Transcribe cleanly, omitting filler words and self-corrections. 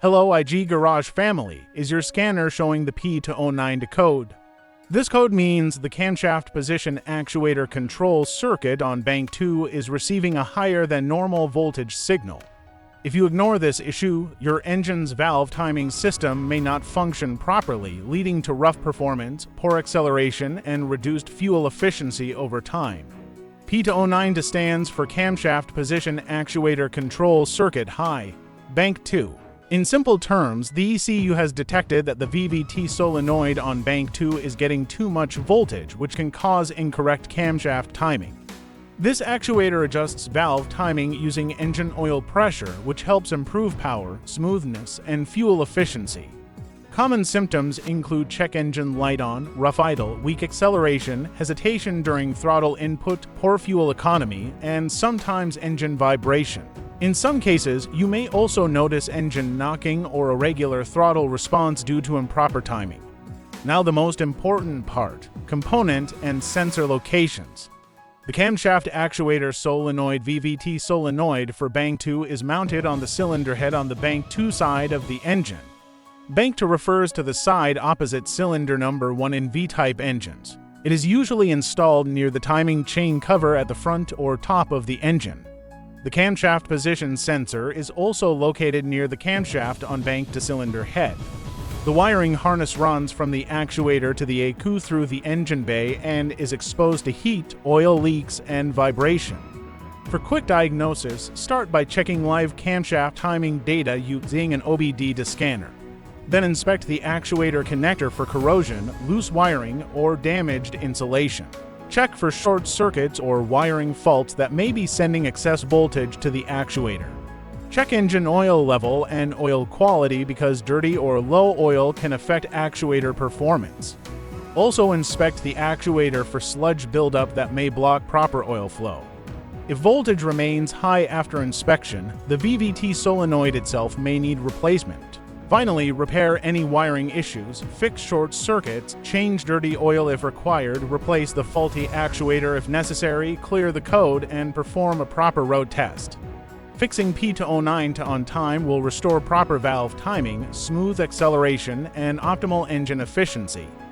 Hello IG Garage family, is your scanner showing the P2092 code? This code means the camshaft position actuator control circuit on bank 2 is receiving a higher than normal voltage signal. If you ignore this issue, your engine's valve timing system may not function properly, leading to rough performance, poor acceleration, and reduced fuel efficiency over time. P2092 stands for Camshaft Position Actuator Control Circuit High, Bank 2. In simple terms, the ECU has detected that the VVT solenoid on bank 2 is getting too much voltage, which can cause incorrect camshaft timing. This actuator adjusts valve timing using engine oil pressure, which helps improve power, smoothness, and fuel efficiency. Common symptoms include check engine light on, rough idle, weak acceleration, hesitation during throttle input, poor fuel economy, and sometimes engine vibration. In some cases, you may also notice engine knocking or irregular throttle response due to improper timing. Now the most important part, component and sensor locations. The camshaft actuator solenoid VVT solenoid for bank 2 is mounted on the cylinder head on the bank 2 side of the engine. Bank 2 refers to the side opposite cylinder number 1 in V-type engines. It is usually installed near the timing chain cover at the front or top of the engine. The camshaft position sensor is also located near the camshaft on bank to cylinder head. The wiring harness runs from the actuator to the ECU through the engine bay and is exposed to heat, oil leaks, and vibration. For quick diagnosis, start by checking live camshaft timing data using an obd2 scanner. Then inspect the actuator connector for corrosion, loose wiring, or damaged insulation. Check for short circuits or wiring faults that may be sending excess voltage to the actuator. Check engine oil level and oil quality because dirty or low oil can affect actuator performance. Also inspect the actuator for sludge buildup that may block proper oil flow. If voltage remains high after inspection, the VVT solenoid itself may need replacement. Finally, repair any wiring issues, fix short circuits, change dirty oil if required, replace the faulty actuator if necessary, clear the code, and perform a proper road test. Fixing P2092 on time will restore proper valve timing, smooth acceleration, and optimal engine efficiency.